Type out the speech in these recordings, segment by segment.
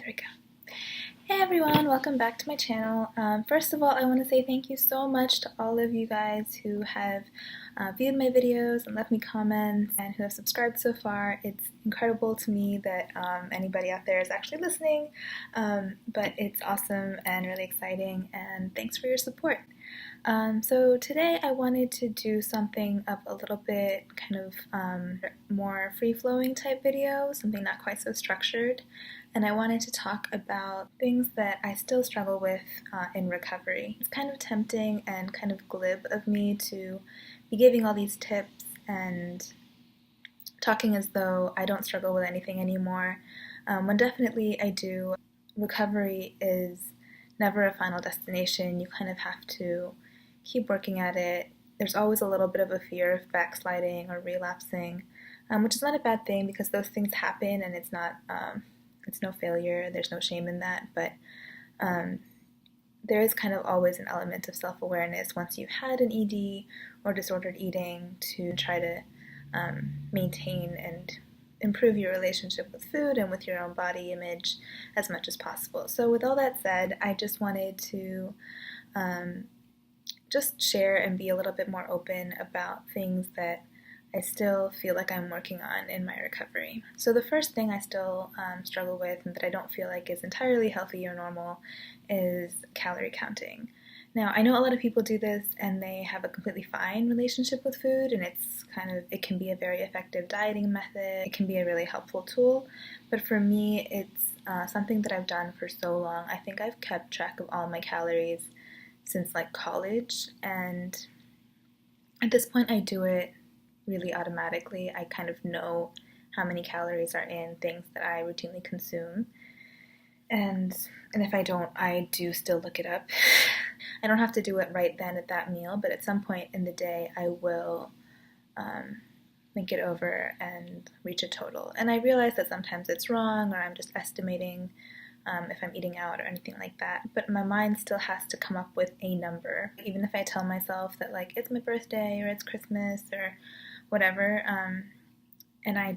There we go. Hey everyone, welcome back to my channel. First of all, I want to say thank you so much to all of you guys who have viewed my videos and left me comments and who have subscribed so far. It's incredible to me that anybody out there is actually listening, but it's awesome and really exciting, and thanks for your support. So today I wanted to do something of a little bit kind of more free-flowing type video, something not quite so structured. And I wanted to talk about things that I still struggle with in recovery. It's kind of tempting and kind of glib of me to be giving all these tips and talking as though I don't struggle with anything anymore, when definitely I do. Recovery is never a final destination. You kind of have to keep working at it. There's always a little bit of a fear of backsliding or relapsing, which is not a bad thing because those things happen and it's not it's no failure, there's no shame in that, but there is kind of always an element of self-awareness once you've had an ED or disordered eating to try to maintain and improve your relationship with food and with your own body image as much as possible. So with all that said, I just wanted to just share and be a little bit more open about things that I still feel like I'm working on in my recovery. So the first thing I still struggle with and that I don't feel like is entirely healthy or normal is calorie counting. Now, I know a lot of people do this and they have a completely fine relationship with food, and it can be a very effective dieting method. It can be a really helpful tool, but for me, it's something that I've done for so long. I think I've kept track of all my calories since like college, and at this point I do it really automatically. I kind of know how many calories are in things that I routinely consume. And if I don't, I do still look it up. I don't have to do it right then at that meal, but at some point in the day I will think it over and reach a total. And I realize that sometimes it's wrong or I'm just estimating if I'm eating out or anything like that, but my mind still has to come up with a number. Even if I tell myself that like it's my birthday or it's Christmas or whatever, and I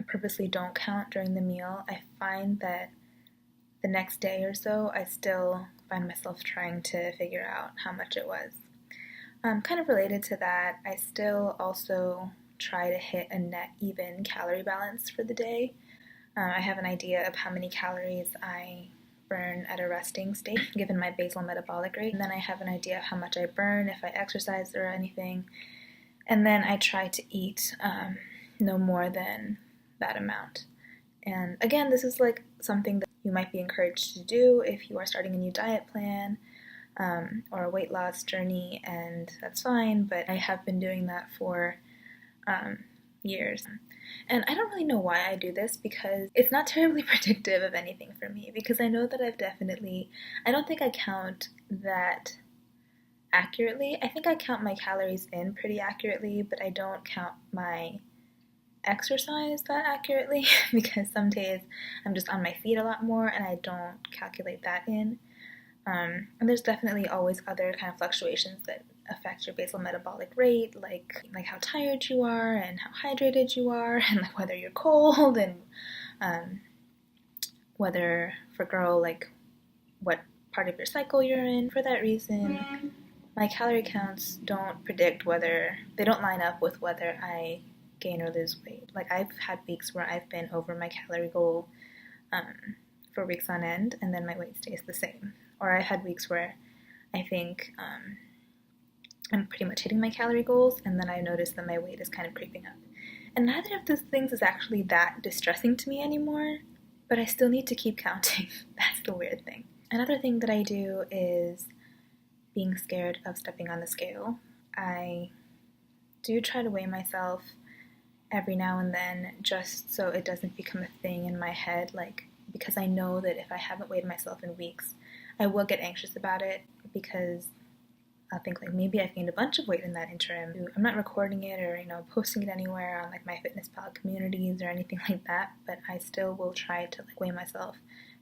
purposely don't count during the meal, I find that the next day or so I still find myself trying to figure out how much it was. Kind of related to that, I still also try to hit a net even calorie balance for the day. I have an idea of how many calories I burn at a resting state given my basal metabolic rate, and then I have an idea of how much I burn if I exercise or anything, and then I try to eat no more than that amount. And again, this is like something that you might be encouraged to do if you are starting a new diet plan or a weight loss journey, and that's fine, but I have been doing that for years. And I don't really know why I do this because it's not terribly predictive of anything for me, because I know that I don't think I count that accurately. I think I count my calories in pretty accurately, but I don't count my exercise that accurately because some days I'm just on my feet a lot more and I don't calculate that in. And there's definitely always other kind of fluctuations that affect your basal metabolic rate, like how tired you are and how hydrated you are, and like whether you're cold, and whether for girl, like what part of your cycle you're in. For that reason, my calorie counts don't they don't line up with whether I gain or lose weight. Like I've had weeks where I've been over my calorie goal for weeks on end, and then my weight stays the same. Or I've had weeks where I think I'm pretty much hitting my calorie goals, and then I notice that my weight is kind of creeping up. And neither of those things is actually that distressing to me anymore, but I still need to keep counting. That's the weird thing. Another thing that I do is being scared of stepping on the scale. I do try to weigh myself every now and then just so it doesn't become a thing in my head, because I know that if I haven't weighed myself in weeks, I will get anxious about it because I'll think like maybe I've gained a bunch of weight in that interim. I'm not recording it or posting it anywhere on like MyFitnessPal communities or anything like that, but I still will try to like weigh myself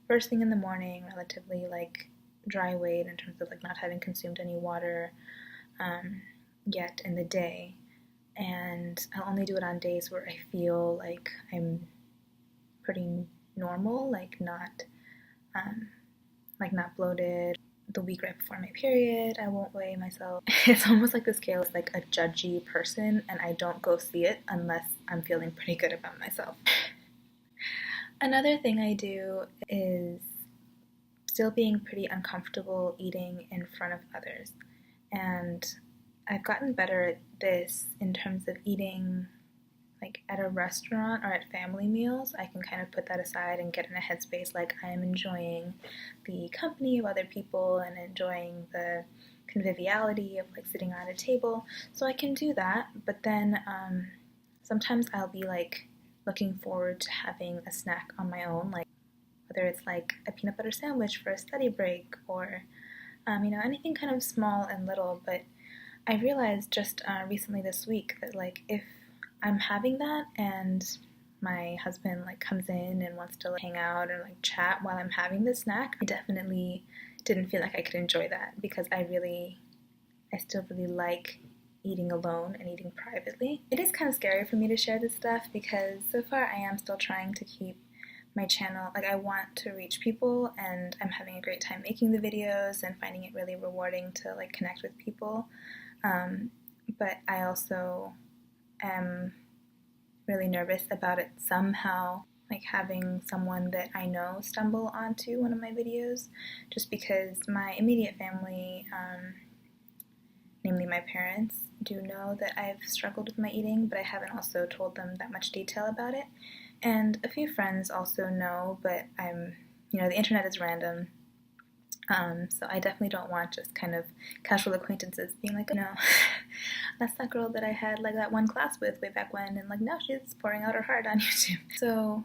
first thing in the morning, relatively like dry weight in terms of like not having consumed any water yet in the day, and I'll only do it on days where I feel like I'm pretty normal, like not like not bloated. The week right before my period, I won't weigh myself. It's almost like the scale is like a judgy person, and I don't go see it unless I'm feeling pretty good about myself. Another thing I do is still being pretty uncomfortable eating in front of others. And I've gotten better at this in terms of eating like at a restaurant or at family meals. I can kind of put that aside and get in a headspace like I am enjoying the company of other people and enjoying the conviviality of like sitting around a table. So I can do that, but then sometimes I'll be like looking forward to having a snack on my own, like whether it's like a peanut butter sandwich for a study break or anything kind of small and little. But I realized just recently this week that like if I'm having that and my husband like comes in and wants to like, hang out or like chat while I'm having the snack, I definitely didn't feel like I could enjoy that because I still really like eating alone and eating privately. It is kind of scary for me to share this stuff because so far I am still trying to keep my channel, like I want to reach people and I'm having a great time making the videos and finding it really rewarding to like connect with people. But I also am really nervous about it somehow like having someone that I know stumble onto one of my videos, just because my immediate family, namely my parents, do know that I've struggled with my eating, but I haven't also told them that much detail about it. And a few friends also know, but the internet is random. So I definitely don't want just kind of casual acquaintances being like, no, that's that girl that I had like that one class with way back when, and like now she's pouring out her heart on YouTube. So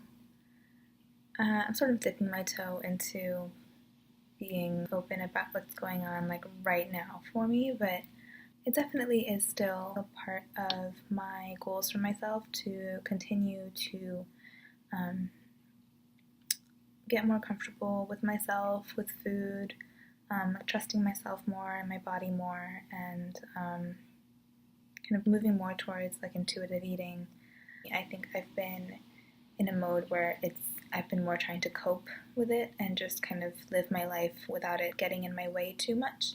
I'm sort of dipping my toe into being open about what's going on like right now for me, but it definitely is still a part of my goals for myself to continue to get more comfortable with myself, with food, trusting myself more and my body more, and kind of moving more towards like intuitive eating. I think I've been in a mode where I've been more trying to cope with it and just kind of live my life without it getting in my way too much.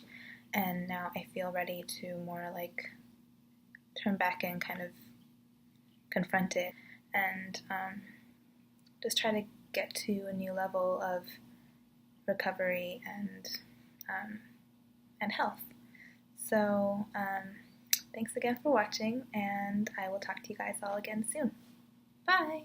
And now I feel ready to more like turn back and kind of confront it and just try to get to a new level of recovery and health. So thanks again for watching, and I will talk to you guys all again soon. Bye!